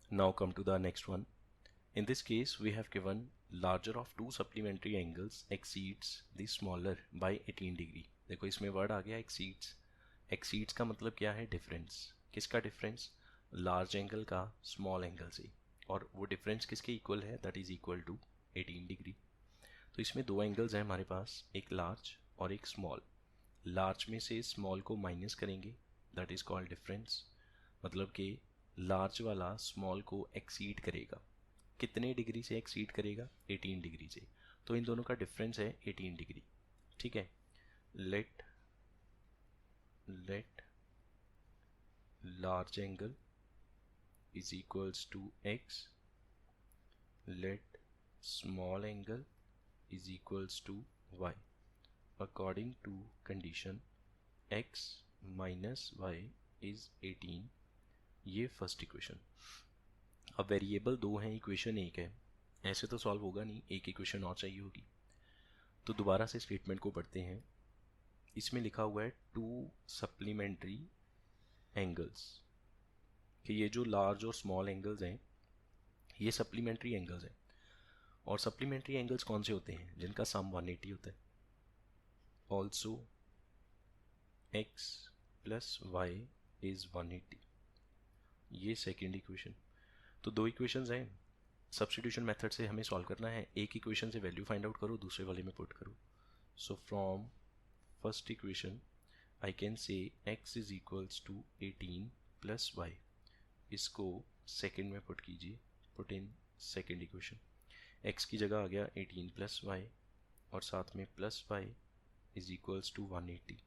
Now come to the next one. In this case, we have given larger of two supplementary angles exceeds the smaller by 18 degree. देखो इसमें word आ गया exceeds. Exceeds का मतलब क्या है? Difference. किसका difference? Large angle का small angle से. और वो डिफरेंस किसके इक्वल है? That is equal to 18 degree. तो इसमें दो एंगल्स हैं हमारे पास, एक लार्ज और एक स्मॉल. लार्ज में से स्मॉल को माइनस करेंगे, दैट इज कॉल्ड डिफरेंस. मतलब कि लार्ज वाला स्मॉल को एक्सीड करेगा. कितने डिग्री से एक्सीड करेगा? 18 डिग्री से. तो इन दोनों का डिफरेंस है 18 डिग्री. ठीक है. Let large angle is equals to x. Let small angle is equals to y according to condition x minus y is 18. ये फर्स्ट इक्वेशन. अब वेरिएबल दो हैं, इक्वेशन एक है, ऐसे तो सॉल्व होगा नहीं, एक इक्वेशन और चाहिए होगी. तो दोबारा से स्टेटमेंट को पढ़ते हैं. इसमें लिखा हुआ है टू सप्लीमेंट्री एंगल्स, कि ये जो लार्ज और स्मॉल एंगल्स हैं ये सप्लीमेंट्री एंगल्स हैं. और सप्लीमेंट्री एंगल्स कौन से होते हैं? जिनका सम 180 होता है. Also x plus y is 180. ये सेकेंड इक्वेशन. तो दो इक्वेशंस हैं, सब्स्टिट्यूशन मेथड से हमें सॉल्व करना है. एक इक्वेशन से वैल्यू फाइंड आउट करो, दूसरे वाले में पुट करो. So from first equation I can say x is equals to 18 plus y. इसको सेकेंड में पुट कीजिए, put in second equation. x की जगह आ गया 18 प्लस वाई और साथ में plus y is equals to 180.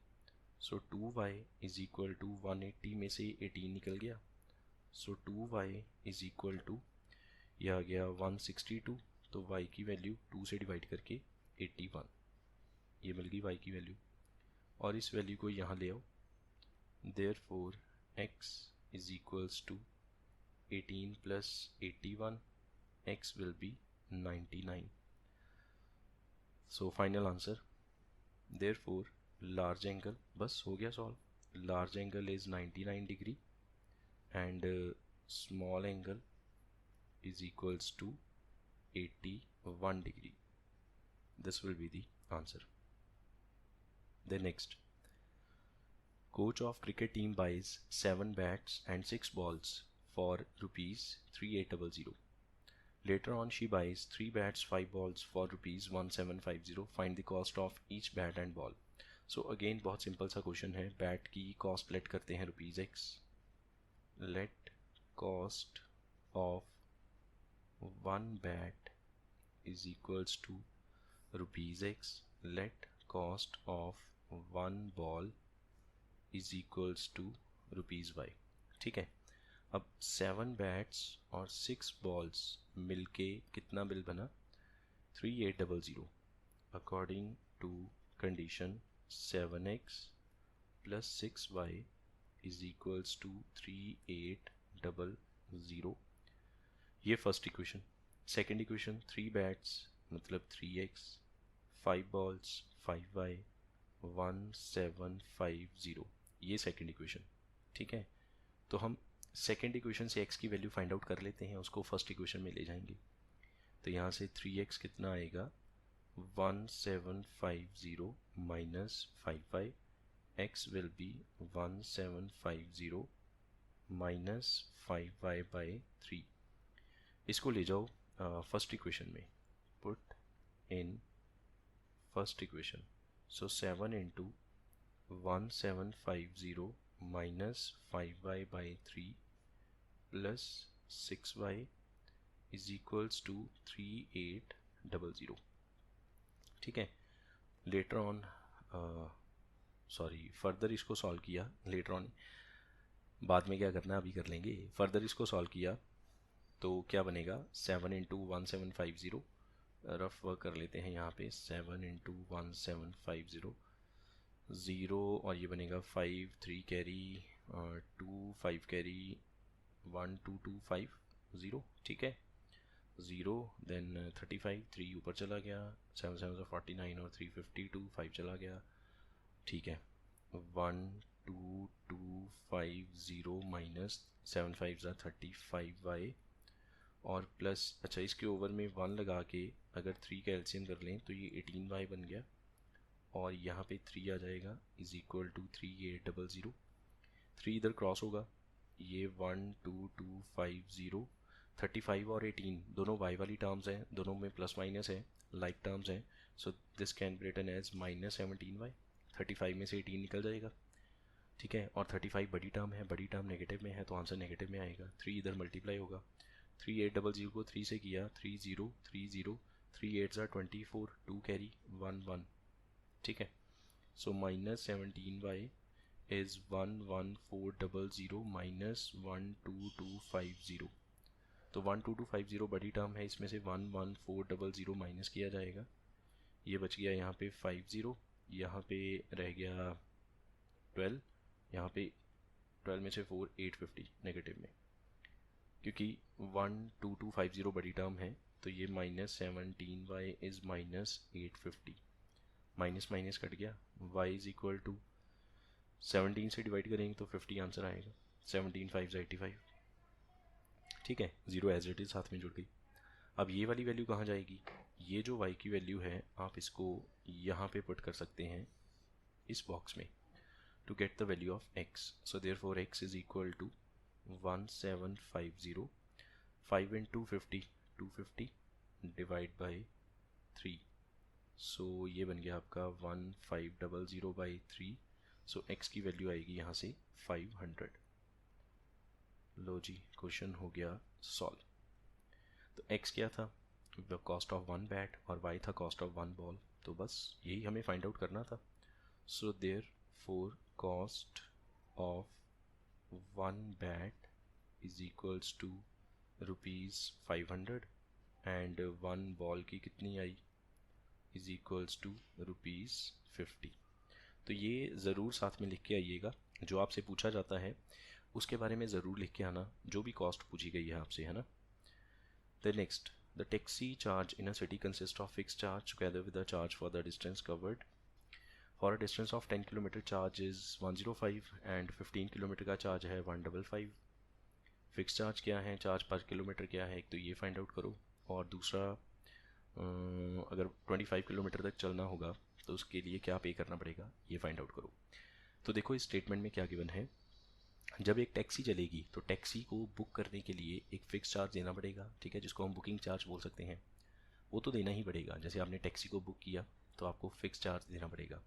So 2y is equal to 180 में से 18 निकल गया. सो 2y इज इक्वल टू, यह आ गया 162. तो y की वैल्यू 2 से डिवाइड करके 81, ये मिल गई y की वैल्यू. और इस वैल्यू को यहाँ ले आओ. Therefore x is equals to 18 plus 81, x will be 99. So final answer. Therefore large angle, बस हो गया solve. Large angle is 99 degree and small angle is equals to 81 degree. This will be the answer. The next, coach of cricket team buys 7 bats and 6 balls for rupees 3800. Later on she buys 3 bats 5 balls for rupees 1750. Find the cost of each bat and ball. So again बहुत simple सा question है. Bat की cost late करते हैं ₹x. Let cost of one bat is equals to ₹x. Let cost of one ball is equals to ₹y. ठीक है. अब 7 bats और 6 बॉल्स मिलके कितना बिल बना? 3800. According to condition 7x plus 6y is equals to 3800. ये first equation. Second equation 3 bats मतलब 3x, 5 balls 5y, 1750. ये सेकेंड इक्वेशन. ठीक है. तो हम सेकेंड इक्वेशन से x की वैल्यू फाइंड आउट कर लेते हैं, उसको फर्स्ट इक्वेशन में ले जाएंगे. तो यहाँ से 3x कितना आएगा? 1750 minus 5y. x will be 1750 minus 5y by 3. इसको ले जाओ फर्स्ट इक्वेशन में, put in first equation. So 7 into 1750 minus 5y by 3 plus 6y is equals to 3800. ठीक है. लेटर ऑन फर्दर इसको सॉल्व किया, लेटर ऑन, बाद में क्या करना है अभी कर लेंगे. फर्दर इसको सॉल्व किया तो क्या बनेगा? 7 इंटू 1750, रफ वर्क कर लेते हैं यहाँ पे. 7 इंटू 1750, 0 और ये बनेगा 5, 3 कैरी, 2 5 कैरी, 1 2 2 5 0. ठीक है. 0 देन 35, 3 ऊपर चला गया, 7 7 49 और 3 52, 5 चला गया. ठीक है. 12250 माइनस 7 5 35y और प्लस अच्छा इसके ओवर में 1 लगा के अगर 3 का एलसीएम कर लें तो ये 18y बन गया, और यहाँ पे 3 आ जाएगा इज इक्वल टू 3800। 3 इधर क्रॉस होगा, ये 12250, 35 और 18 दोनों y वाली टर्म्स हैं, दोनों में प्लस माइनस है, लाइक टर्म्स हैं, so this can be written as -17y। 35 में से 18 निकल जाएगा, ठीक है, और 35 बड़ी टर्म है, बड़ी टर्म नेगेटिव में है तो आंसर नेगेटिव में आएगा। 3 इधर मल्टीप्लाई होगा, 3800 को 3 से किया 3030, 3 8 24, 2 कैरी 1 1, ठीक है। सो -17y is 11400 -12250। तो 12250 बड़ी टर्म है, इसमें से 11400 माइनस किया जाएगा, ये बच गया यहाँ पे 50, यहाँ पे रह गया 12, यहाँ पे 12 में से 4 850 नेगेटिव में, क्योंकि 12250 बड़ी टर्म है तो ये -17y is -850, minus minus cut गया, y इज इक्वल टू 17 से डिवाइड करेंगे तो 50 आंसर आएगा, 17 5 85, ठीक है, 0 एज इट इज साथ में जुड़ गई। अब ये वाली वैल्यू कहाँ जाएगी, ये जो y की वैल्यू है आप इसको यहाँ पे पुट कर सकते हैं इस बॉक्स में, to get the value of x. So therefore x is equal to 1750, 5 into 50 250 divide by 3, so ये बन गया आपका 1500 by 3, so x की वैल्यू आएगी यहाँ से 500। लो जी, क्वेश्चन हो गया सॉल्व। तो x क्या था, द कॉस्ट ऑफ 1 बैट, और y था कॉस्ट ऑफ 1 बॉल, तो बस यही हमें फाइंड आउट करना था। So therefore cost of 1 bat is equals to ₹500 and 1 ball की कितनी आई is equals to ₹50। तो ये ज़रूर साथ में लिख के आइएगा, जो आपसे पूछा जाता है उसके बारे में ज़रूर लिख के आना, जो भी कॉस्ट पूछी गई है आपसे, है ना। The next, the taxi charge in a city consist of fix charge together with the charge for the distance covered. For a distance of 10 km charge is 105 and 15 kilometre का चार्ज है 155। Fix charge क्या है, charge per kilometre क्या है, एक तो ये find out करो, और दूसरा अगर 25 किलोमीटर तक चलना होगा तो उसके लिए क्या पे करना पड़ेगा ये फाइंड आउट करो। तो देखो इस स्टेटमेंट में क्या गिवन है, जब एक टैक्सी चलेगी तो टैक्सी को बुक करने के लिए एक फ़िक्स चार्ज देना पड़ेगा, ठीक है, जिसको हम बुकिंग चार्ज बोल सकते हैं, वो तो देना ही पड़ेगा। जैसे आपने टैक्सी को बुक किया तो आपको फ़िक्स चार्ज देना पड़ेगा।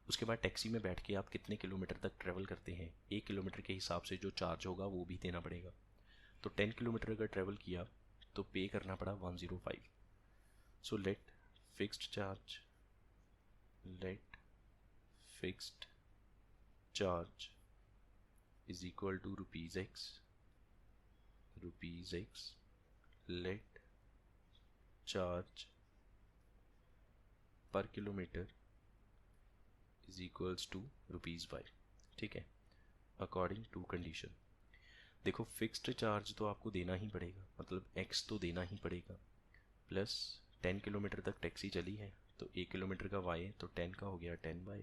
उसके बाद टैक्सी में बैठ के आप कितने किलोमीटर तक ट्रैवल करते हैं, 1 किलोमीटर के हिसाब से जो चार्ज होगा वो भी देना पड़ेगा। तो 10 किलोमीटर अगर ट्रैवल किया तो पे करना पड़ा 105। So let fixed charge is equal to ₹x, let charge per kilometre is equals to ₹y, ठीक है, अकॉर्डिंग टू कंडीशन। देखो फिक्स्ड चार्ज तो आपको देना ही पड़ेगा, मतलब x तो देना ही पड़ेगा, प्लस 10 किलोमीटर तक टैक्सी चली है तो 1 किलोमीटर का y है तो 10 का हो गया 10y,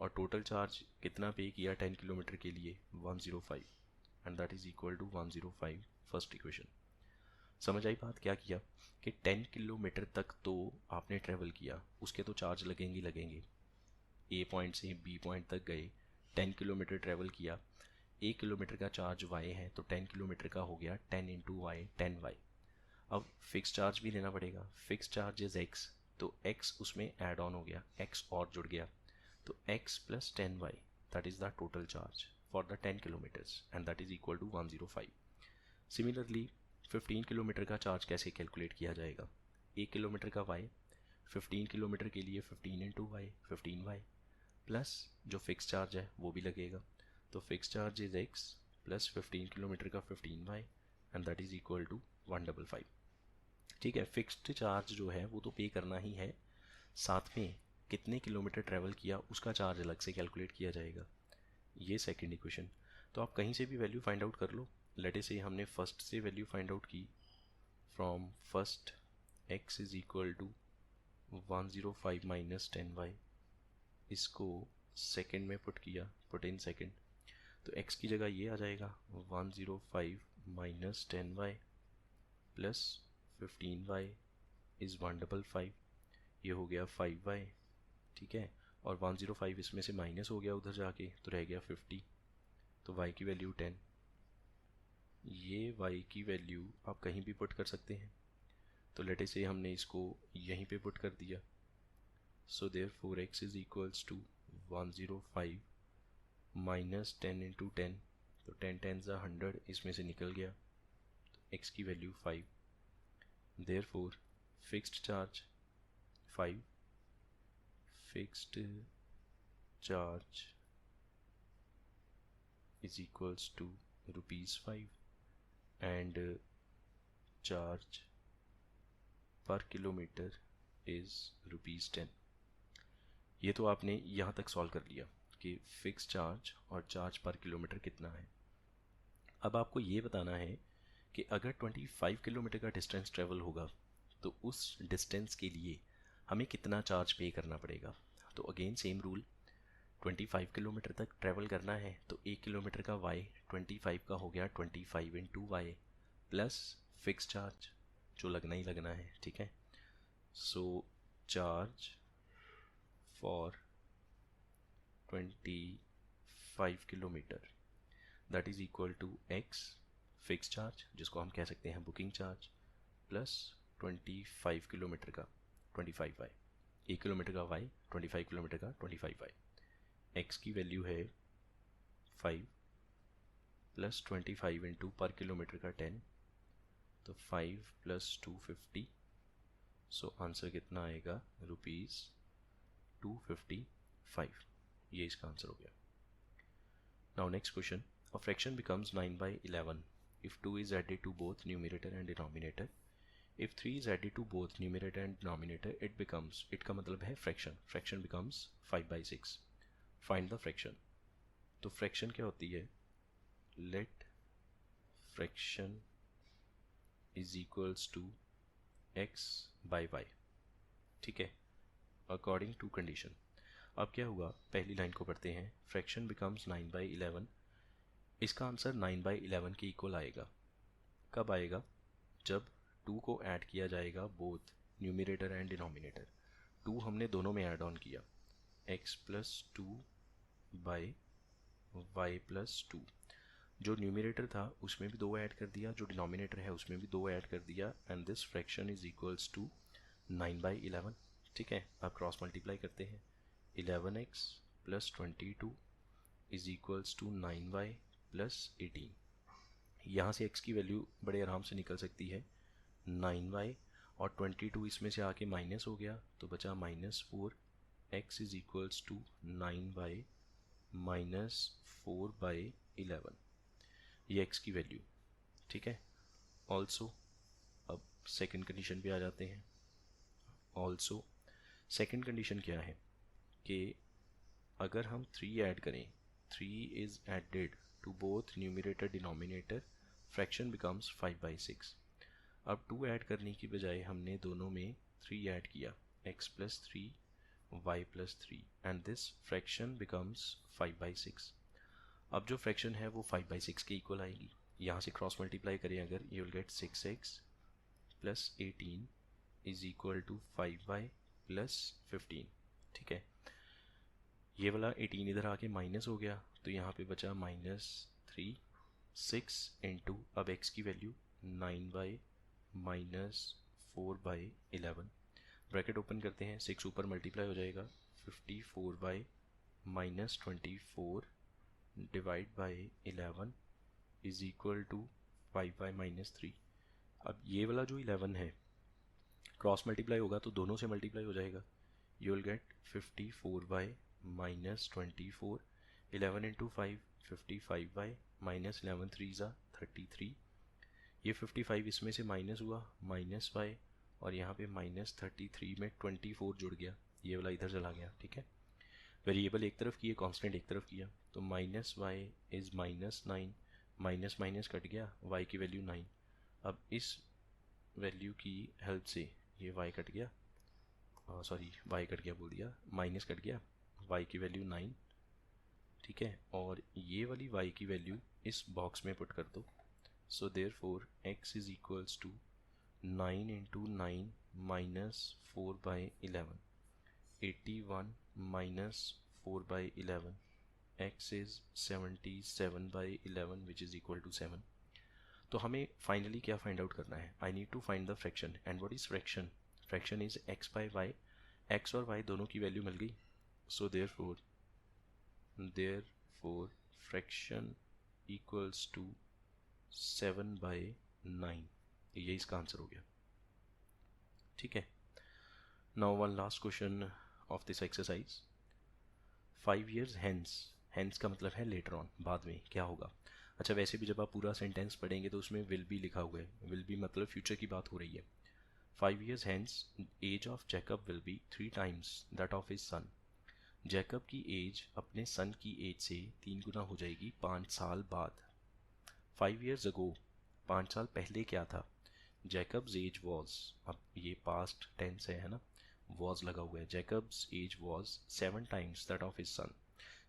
और टोटल चार्ज कितना पे किया 10 किलोमीटर के लिए 105, and that is equal to 105 first equation. समझ आई बात, क्या किया कि 10 किलोमीटर तक तो आपने ट्रैवल किया, उसके तो चार्ज लगेंगे, ए पॉइंट से बी पॉइंट तक गए, 10 किलोमीटर ट्रैवल किया, 1 किलोमीटर का चार्ज y है तो 10 किलोमीटर का हो गया 10 इंटू वाई 10y। अब फिक्स चार्ज भी देना पड़ेगा, फिक्स चार्ज इज x, तो x उसमें ऐड ऑन हो गया, x और जुड़ गया, तो x plus 10y that is the total charge for the 10 kilometres, and that is equal to 105। Similarly 15 kilometre का चार्ज कैसे कैलकुलेट किया जाएगा, 1 किलोमीटर का y, 15 किलोमीटर के लिए 15 इंटू वाई 15y, प्लस जो फिक्स चार्ज है वो भी लगेगा, तो fix charge is x plus 15 kilometre का 15y, and that is equal to 155, ठीक है। फिक्स्ड चार्ज जो है वो तो पे करना ही है, साथ में कितने किलोमीटर ट्रैवल किया उसका चार्ज अलग से कैलकुलेट किया जाएगा, ये सेकंड इक्वेशन। तो आप कहीं से भी वैल्यू फाइंड आउट कर लो, लेट से हमने फर्स्ट से वैल्यू फाइंड आउट की, from first x is equal to 105 minus 10y, इसको सेकंड में पुट किया, पुट इन सेकंड, तो x की जगह ये आ जाएगा 105 minus 10y, plus 15y is 155, ये हो गया 5y, ठीक है। और 105 इसमें से माइनस हो गया उधर जाके, तो रह गया 50, तो y की वैल्यू 10। ये y की वैल्यू आप कहीं भी पुट कर सकते हैं, तो लेटे से हमने इसको यहीं पे पुट कर दिया। So therefore x is equals to 105 minus 10 into 10, तो 10 10 ज़ा 100 इसमें से निकल गया, तो x की value 5। Therefore fixed charge 5, fixed charge is equals to ₹5 and charge per kilometer is ₹10। ये तो आपने यहाँ तक सॉल्व कर लिया कि फिक्स चार्ज और चार्ज पर किलोमीटर कितना है। अब आपको ये बताना है कि अगर 25 किलोमीटर का डिस्टेंस ट्रेवल होगा तो उस डिस्टेंस के लिए हमें कितना चार्ज पे करना पड़ेगा। तो अगेन सेम रूल, 25 किलोमीटर तक ट्रैवल करना है तो 1 किलोमीटर का y 25 का हो गया 25 into y plus fix charge जो लगना ही लगना है, ठीक है। So charge for 25 kilometre that is equal to x fix charge जिसको हम कह सकते हैं बुकिंग चार्ज प्लस 25 किलोमीटर का 25y, 1 किलोमीटर का y 25 किलोमीटर का 25y। x की वैल्यू है 5 प्लस 25 इंटू पर किलोमीटर का 10, तो 5 प्लस 250, सो आंसर कितना आएगा ₹255। ये इसका आंसर हो गया। Now next question, a fraction becomes 9/11 if 2 is added to both numerator and denominator, if 3 is added to both numerator and denominator it becomes, it का मतलब है fraction becomes 5/6। Find the fraction. तो fraction क्या होती है, let fraction is equals to x by y, ठीक है, according to condition. अब क्या हुआ, पहली लाइन को पढ़ते हैं, फ्रैक्शन बिकम्स 9/11, इसका आंसर 9/11 के इक्वल आएगा। कब आएगा, जब 2 को ऐड किया जाएगा बोथ न्यूमरेटर एंड डिनोमिनेटर। 2 हमने दोनों में ऐड ऑन किया, x plus 2 by y plus 2, जो न्यूमरेटर था उसमें भी 2 ऐड कर दिया, जो डिनोमिनेटर है उसमें भी 2 ऐड कर दिया, and this fraction is equals to 9/11, ठीक है। अब क्रॉस मल्टीप्लाई करते हैं, 11x plus 22 is equals to 9y plus 18। यहाँ से x की वैल्यू बड़े आराम से निकल सकती है 9y, और 22 इसमें से आके माइनस हो गया तो बचा -4, x is equals to 9y minus 4/11, ये x की वैल्यू, ठीक है। ऑल्सो अब सेकंड कंडीशन पे आ जाते हैं। ऑल्सो सेकंड कंडीशन क्या है कि अगर हम 3 ऐड करें, 3 is added to both numerator denominator, fraction becomes 5/6। अब 2 ऐड करने की बजाय हमने दोनों में 3 ऐड किया, x plus 3 y plus 3, and this fraction becomes 5/6। अब जो फ्रैक्शन है वो 5/6 के इक्वल आएगी। यहाँ से क्रॉस मल्टीप्लाई करें अगर, you will get 6x plus 18 is equal to 5y plus 15, ठीक है। ये वाला 18 इधर आके माइनस हो गया तो यहाँ पे बचा -3, 6 इंटू, अब x की value 9y minus 4/11, bracket open करते हैं, 6 ऊपर मल्टीप्लाई हो जाएगा, 54y minus 24 divide by 11 is equal to 5y minus 3। अब ये वाला जो 11 है क्रॉस मल्टीप्लाई होगा तो दोनों से मल्टीप्लाई हो जाएगा, you will gate 54y minus 24, 11 into 5 55y minus 11 3 ज़ा 33, ये 55 इसमें से माइनस हुआ -y, और यहाँ पे -33 में 24 जुड़ गया, ये वाला इधर चला गया, ठीक है। वेरिएबल एक तरफ किए, कांस्टेंट एक तरफ किया, तो -y is -9, minus minus cut गया, y की वैल्यू 9। अब इस वैल्यू की हेल्प से ये y कट गया, सॉरी y कट गया बोल दिया, माइनस कट गया, y की वैल्यू 9, ठीक है। और ये वाली y की वैल्यू इस बॉक्स में पुट कर दो, so therefore x is equals to 9 into 9 -4/11, 81 -4/11, x is 77/11 which is equal to 7. तो हमें फाइनली क्या फाइंड आउट करना है? I need to find the fraction. And what is fraction? Fraction is x by y. x और y दोनों की value मिल गई. So therefore fraction equals to 7/9. ये इसका आंसर हो गया. ठीक है. Now one last question of this exercise. 5 years hence का मतलब है लेटर ऑन, बाद में क्या होगा. अच्छा, वैसे भी जब आप पूरा सेंटेंस पढ़ेंगे तो उसमें विल बी लिखा हुआ है. विल बी मतलब फ्यूचर की बात हो रही है. 5 years hence age of Jacob will be 3 times that of his son. Jacob की एज अपने सन की एज से 3 गुना हो जाएगी 5 साल बाद. 5 years ago, 5 साल पहले क्या था? जैकब्स एज वॉज, अब ये पास्ट टेंस है ना, वॉज लगा हुआ है. Jacob's age was 7 times that of his son.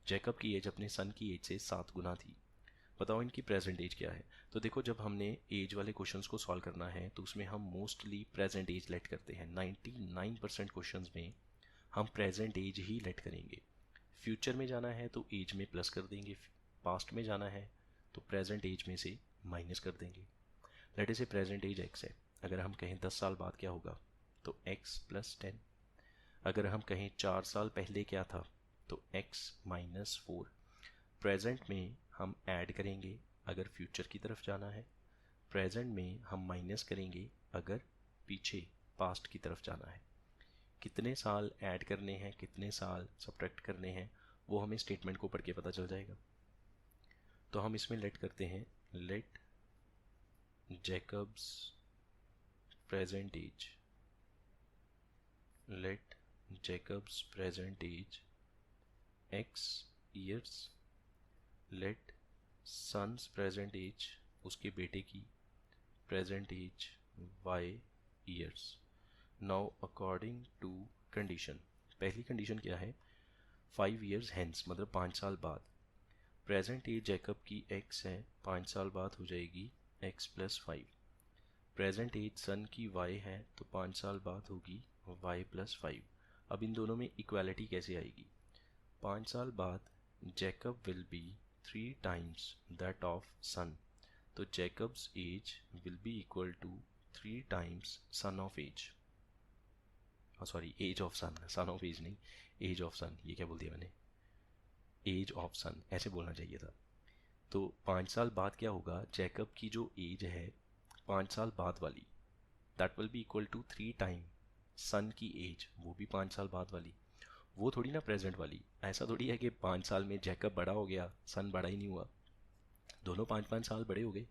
Jacob की एज अपने सन की एज से 7 गुना थी. बताओ इनकी प्रेजेंट एज क्या है. तो देखो, जब हमने एज वाले क्वेश्चंस को सॉल्व करना है तो उसमें हम मोस्टली प्रेजेंट एज लेट करते हैं. 99% क्वेश्चंस में हम प्रेजेंट एज ही लेट करेंगे. फ्यूचर में जाना है तो एज में प्लस कर देंगे, पास्ट में जाना है तो प्रेजेंट एज में से माइनस कर देंगे. लेट से प्रेजेंट एज x है. अगर हम कहें 10 साल बाद क्या होगा तो x + 10. अगर हम कहें 4 साल पहले क्या था तो x - 4. प्रेजेंट में हम ऐड करेंगे अगर फ्यूचर की तरफ जाना है. प्रेजेंट में हम माइनस करेंगे अगर पीछे पास्ट की तरफ जाना है. कितने साल ऐड करने हैं, कितने साल सब्ट्रैक्ट करने हैं, वो हमें स्टेटमेंट को पढ़ के पता चल जाएगा. तो हम इसमें लेट करते हैं, let Jacob's present age, let Jacob's present age x years, let son's present age, उसके बेटे की present age y years. Now according to condition, पहली कंडीशन क्या है? 5 years hence मतलब 5 साल बाद. प्रेजेंट एज जैकब की x है, 5 साल बाद हो जाएगी x + 5. प्रेजेंट एज सन की y है तो 5 साल बाद होगी y + 5. अब इन दोनों में इक्वालिटी कैसे आएगी? 5 साल बाद Jacob will be 3 times that of son. तो Jacob's age will be equal to 3 times son of age. Sorry, age of son, son of age नहीं, एज ऑफ सन. ये क्या बोल दिया मैंने? एज ऑफ सन ऐसे बोलना चाहिए था. तो 5 साल बाद क्या होगा? जैकब की जो एज है 5 साल बाद वाली, that will be equal to 3 times son की एज, वो भी 5 साल बाद वाली. वो थोड़ी ना प्रेजेंट वाली. ऐसा थोड़ी है कि 5 साल में जैकब बड़ा हो गया, सन बड़ा ही नहीं हुआ. दोनों 5-5 साल बड़े हो गए.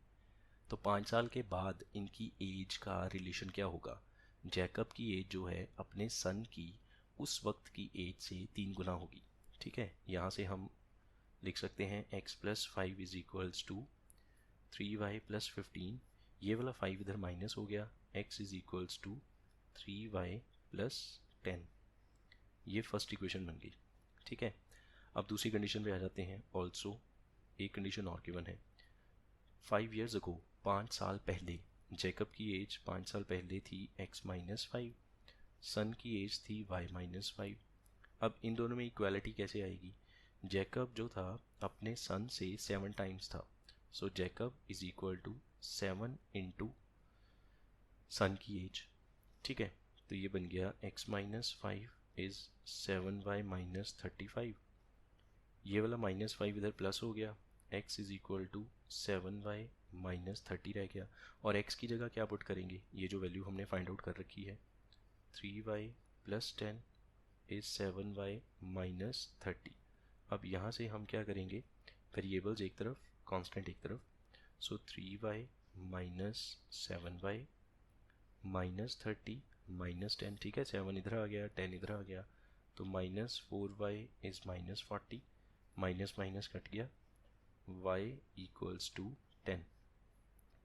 तो 5 साल के बाद इनकी एज का रिलेशन क्या होगा? जैकब की एज जो है अपने सन की उस वक्त की एज से 3 गुना होगी. ठीक है, यहाँ से हम लिख सकते हैं x + 5 is equals to 3y + 15. ये वाला 5 इधर माइनस हो गया. x is equals to 3y + 10. ये फर्स्ट इक्वेशन बन गई. ठीक है, अब दूसरी कंडीशन पे आ जाते हैं. ऑल्सो एक कंडीशन और गिवन है. 5 years ago, 5 साल पहले जैकब की एज 5 साल पहले थी x - 5, सन की एज थी y - 5. अब इन दोनों में इक्वालिटी कैसे आएगी? जैकब जो था अपने सन से 7 times था. So Jacob is equal to 7 into son की एज. ठीक है, तो ये बन गया x - 5 इज 7y - 35. ये वाला -5 इधर प्लस हो गया. x is equal to 7y - 30 रह गया. और x की जगह क्या पुट करेंगे? ये जो वैल्यू हमने फाइंड आउट कर रखी है, 3y + 10 इज 7y - 30. अब यहाँ से हम क्या करेंगे? वेरिएबल्स एक तरफ, कांस्टेंट एक तरफ. सो 3y - 7y - 30 - 10. ठीक है, 7 इधर आ गया, 10 इधर आ गया, तो -4y is -40. Minus minus cut गया, y इक्वल्स टू 10.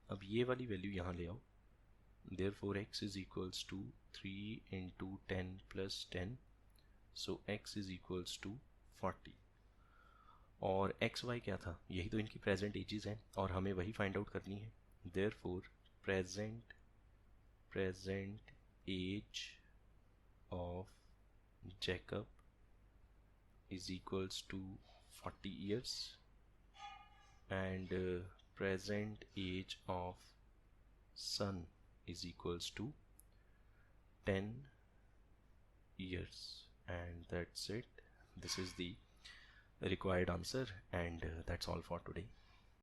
अब ये वाली वैल्यू यहाँ ले आओ. Therefore x is equals to 3 into 10 + 10. So x is equals to 40. और एक्स वाई क्या था? यही तो इनकी प्रेजेंट एजेस हैं और हमें वही फाइंड आउट करनी है. Therefore present present age of Jacob is equals to 40 years, and present age of son is equals to 10 years. And that's it. This is the required answer, and that's all for today.